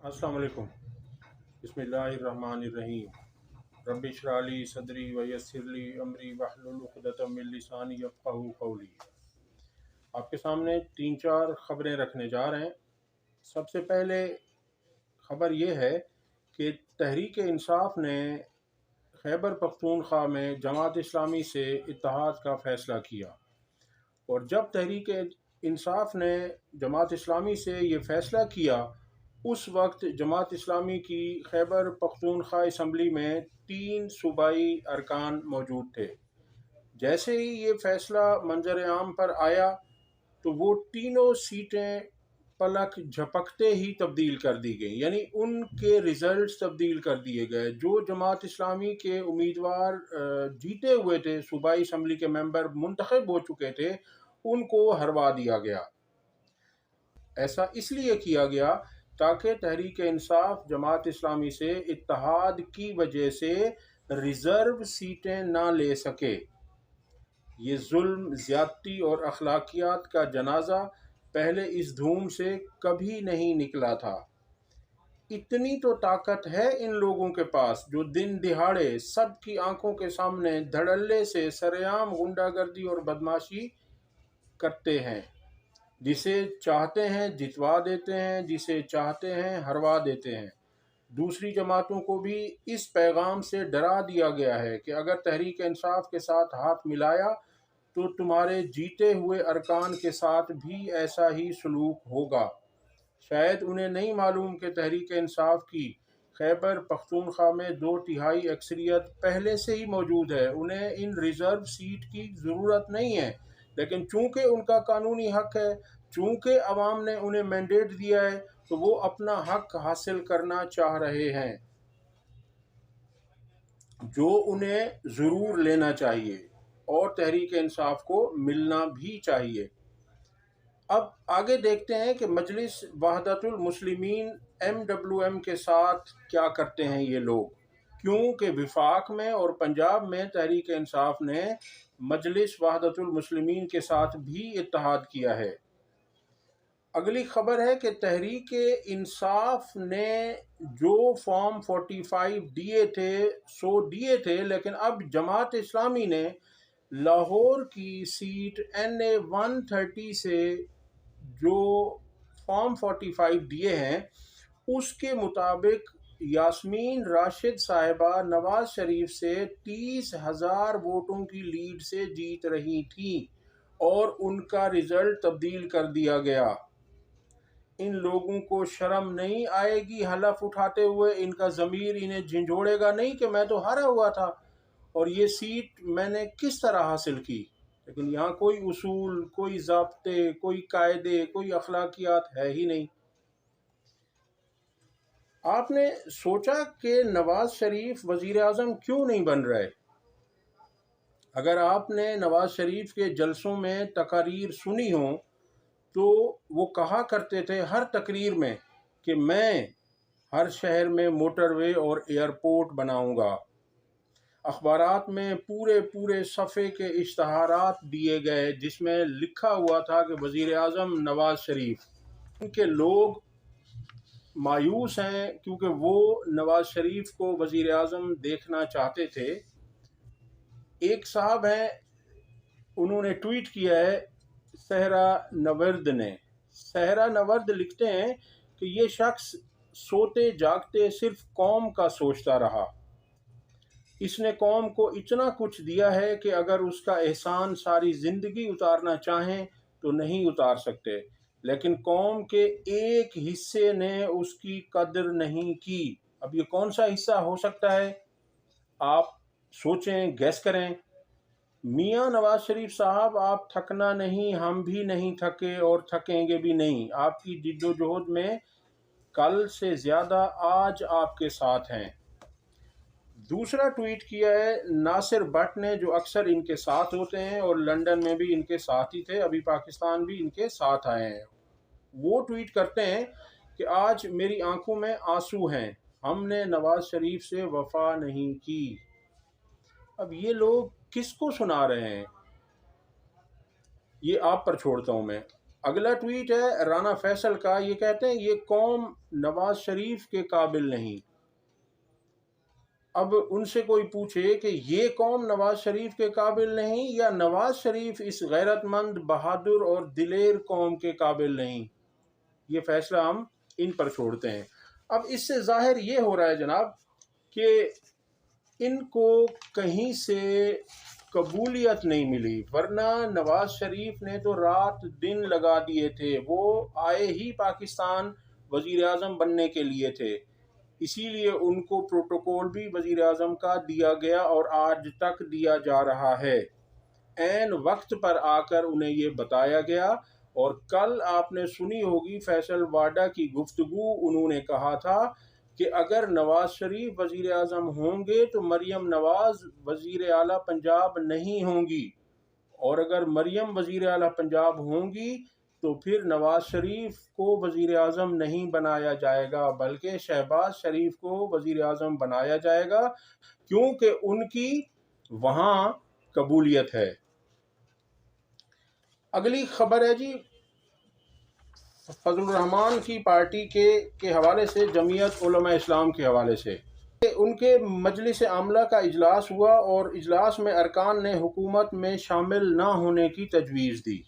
अस्सलाम वालेकुम। बिस्मिल्लाहिर्रहमानिर्रहीम। रब्बि इश्रह ली सदरी व यस्सिर ली अमरी वहलुल उक़दतम मिन लिसानी यफ़क़हू क़ौली। आपके सामने तीन चार ख़बरें रखने जा रहे हैं। सबसे पहले ख़बर ये है कि तहरीक इंसाफ ने खैबर पख्तूनख्वा में जमात इस्लामी से इत्तेहाद का फ़ैसला किया, और जब तहरीक इंसाफ ने जमात इस्लामी से ये फ़ैसला किया, उस वक्त जमात इस्लामी की खैबर पख्तूनख्वा असम्बली में 3 सूबाई अरकान मौजूद थे। जैसे ही ये फ़ैसला मंजर आम पर आया तो वो तीनों सीटें पलक झपकते ही तब्दील कर दी गई, यानी उनके रिज़ल्ट तब्दील कर दिए गए। जो जमात इस्लामी के उम्मीदवार जीते हुए थे, सूबाई असम्बली के मेंबर मुंतखब हो चुके थे, उनको हरवा दिया गया। ऐसा इसलिए किया गया ताकि तहरीक इंसाफ जमात इस्लामी से इत्तेहाद की वजह से रिज़र्व सीटें ना ले सके। ये जुल्म, ज़्यादती और अखलाकियात का जनाजा पहले इस धूम से कभी नहीं निकला था। इतनी तो ताकत है इन लोगों के पास जो दिन दिहाड़े सबकी आंखों के सामने धड़ल्ले से सरेआम गुंडागर्दी और बदमाशी करते हैं। जिसे चाहते हैं जितवा देते हैं, जिसे चाहते हैं हरवा देते हैं। दूसरी जमातों को भी इस पैगाम से डरा दिया गया है कि अगर तहरीक इंसाफ के साथ हाथ मिलाया तो तुम्हारे जीते हुए अरकान के साथ भी ऐसा ही सलूक होगा। शायद उन्हें नहीं मालूम कि तहरीक इंसाफ की खैबर पख्तूनख्वा में 2/3 अक्सरियत पहले से ही मौजूद है। उन्हें इन रिज़र्व सीट की ज़रूरत नहीं है, लेकिन चूँकि उनका कानूनी हक है, चूँकि अवाम ने उन्हें मैंडेट दिया है, तो वो अपना हक हासिल करना चाह रहे हैं, जो उन्हें ज़रूर लेना चाहिए और तहरीक इंसाफ को मिलना भी चाहिए। अब आगे देखते हैं कि मजलिस वहदतुल मुस्लिमीन MWM के साथ क्या करते हैं ये लोग। क्योंकि विफाक में और पंजाब में तहरीक इंसाफ ने मजलिस वहदतुल मुस्लिमीन के साथ भी इत्तेहाद किया है। अगली खबर है कि तहरीक इंसाफ ने जो फॉर्म 45 दिए थे सो दिए थे, लेकिन अब जमात इस्लामी ने लाहौर की सीट NA 130 से जो फॉर्म 45 दिए हैं, उसके मुताबिक यास्मीन राशिद साहिबा नवाज शरीफ से 30,000 वोटों की लीड से जीत रही थी और उनका रिजल्ट तब्दील कर दिया गया। इन लोगों को शर्म नहीं आएगी हलफ उठाते हुए? इनका ज़मीर इन्हें झंझोड़ेगा नहीं कि मैं तो हारा हुआ था और ये सीट मैंने किस तरह हासिल की? लेकिन यहाँ कोई उसूल, कोई ज़ाब्ते, कोई कायदे, कोई अखलाकियात है ही नहीं। आपने सोचा कि नवाज शरीफ वज़ीर आज़म क्यों नहीं बन रहे? अगर आपने नवाज शरीफ के जलसों में तकारीर सुनी हो तो वो कहा करते थे हर तकरीर में कि मैं हर शहर में मोटरवे और एयरपोर्ट बनाऊंगा। अखबारात में पूरे पूरे सफ़े के इश्तहारात दिए गए जिसमें लिखा हुआ था कि वज़ीर आज़म नवाज शरीफ। उनके लोग मायूस हैं क्योंकि वो नवाज शरीफ को वज़ीर आज़म देखना चाहते थे। एक साहब हैं, उन्होंने ट्वीट किया है, सहरा नवर्द ने। सहरा नवर्द लिखते हैं कि ये शख्स सोते जागते सिर्फ कौम का सोचता रहा। इसने कौम को इतना कुछ दिया है कि अगर उसका एहसान सारी ज़िंदगी उतारना चाहें तो नहीं उतार सकते, लेकिन कौम के एक हिस्से ने उसकी कदर नहीं की। अब ये कौन सा हिस्सा हो सकता है? आप सोचें, गैस करें। मियाँ नवाज शरीफ साहब, आप थकना नहीं, हम भी नहीं थके और थकेंगे भी नहीं। आपकी जिद्दोजहद में कल से ज़्यादा आज आपके साथ हैं। दूसरा ट्वीट किया है नासिर भट्ट ने, जो अक्सर इनके साथ होते हैं और लंदन में भी इनके साथ ही थे, अभी पाकिस्तान भी इनके साथ आए हैं। वो ट्वीट करते हैं कि आज मेरी आंखों में आंसू हैं, हमने नवाज शरीफ से वफा नहीं की। अब ये लोग किसको सुना रहे हैं, ये आप पर छोड़ता हूँ मैं। اگلا ٹویٹ ہے رانا فیصل کا، یہ کہتے ہیں یہ قوم نواز شریف کے قابل نہیں۔ اب ان سے کوئی پوچھے کہ یہ قوم نواز شریف کے قابل نہیں یا نواز شریف اس غیرت مند، بہادر اور دلیر قوم کے قابل نہیں، یہ فیصلہ ہم ان پر چھوڑتے ہیں۔ اب اس سے ظاہر یہ ہو رہا ہے جناب کہ ان کو کہیں سے قبولیت نہیں ملی، ورنہ نواز شریف نے تو رات دن لگا دیے تھے، وہ آئے ہی پاکستان وزیر اعظم بننے کے لیے تھے، اسی لیے ان کو پروٹوکول بھی وزیر اعظم کا دیا گیا اور آج تک دیا جا رہا ہے۔ عین وقت پر آ کر انہیں یہ بتایا گیا، اور کل آپ نے سنی ہوگی فیصل واڈا کی گفتگو، انہوں نے کہا تھا کہ اگر نواز شریف وزیر اعظم ہوں گے تو مریم نواز وزیر اعلیٰ پنجاب نہیں ہوں گی، اور اگر مریم وزیر اعلیٰ پنجاب ہوں گی تو پھر نواز شریف کو وزیر اعظم نہیں بنایا جائے گا بلکہ شہباز شریف کو وزیر اعظم بنایا جائے گا، کیونکہ ان کی وہاں قبولیت ہے۔ اگلی خبر ہے جی فضل الرحمان کی پارٹی کے حوالے سے، جمعیت علماء اسلام کے حوالے سے۔ ان کے مجلس عاملہ کا اجلاس ہوا اور اجلاس میں ارکان نے حکومت میں شامل نہ ہونے کی تجویز دی۔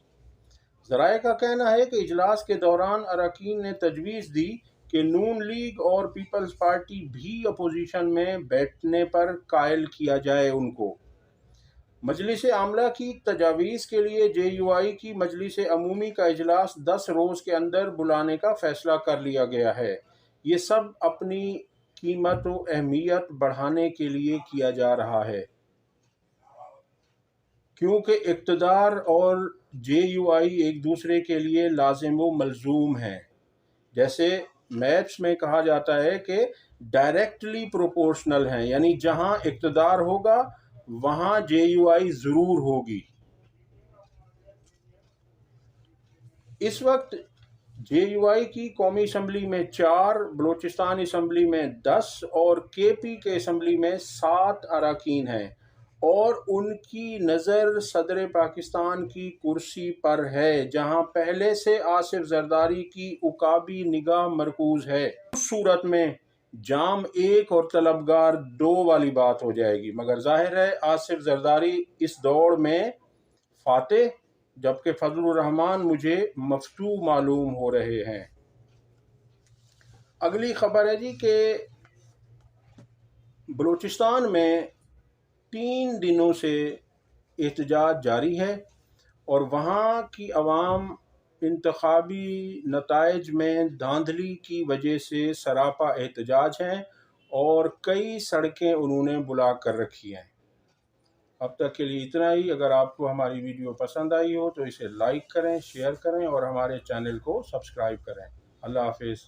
ذرائع کا کہنا ہے کہ اجلاس کے دوران اراکین نے تجویز دی کہ نون لیگ اور پیپلز پارٹی بھی اپوزیشن میں بیٹھنے پر قائل کیا جائے ان کو۔ مجلس عاملہ کی تجاویز کے لیے جے یو آئی کی مجلس عمومی کا اجلاس 10 روز کے اندر بلانے کا فیصلہ کر لیا گیا ہے۔ یہ سب اپنی قیمت و اہمیت بڑھانے کے لیے کیا جا رہا ہے، کیونکہ اقتدار اور جے یو آئی ایک دوسرے کے لیے لازم و ملزوم ہیں۔ جیسے میتھس میں کہا جاتا ہے کہ ڈائریکٹلی پروپورشنل ہیں، یعنی جہاں اقتدار ہوگا وہاں جے یو آئی ضرور ہوگی۔ اس وقت جے یو آئی کی قومی اسمبلی میں 4، بلوچستان اسمبلی میں 10 اور کے پی کے اسمبلی میں 7 اراکین ہیں، اور ان کی نظر صدر پاکستان کی کرسی پر ہے، جہاں پہلے سے آصف زرداری کی عقابی نگاہ مرکوز ہے۔ اس صورت میں جام 1 اور طلبگار 2 والی بات ہو جائے گی، مگر ظاہر ہے آصف زرداری اس دوڑ میں فاتح، جبکہ فضل الرحمان مجھے مفتوح معلوم ہو رہے ہیں۔ اگلی خبر ہے جی کہ بلوچستان میں 3 دنوں سے احتجاج جاری ہے، اور وہاں کی عوام انتخابی نتائج میں دھاندلی کی وجہ سے سراپا احتجاج ہیں، اور کئی سڑکیں انہوں نے بلاک کر رکھی ہیں۔ اب تک کے لیے اتنا ہی۔ اگر آپ کو ہماری ویڈیو پسند آئی ہو تو اسے لائک کریں، شیئر کریں اور ہمارے چینل کو سبسکرائب کریں۔ اللہ حافظ۔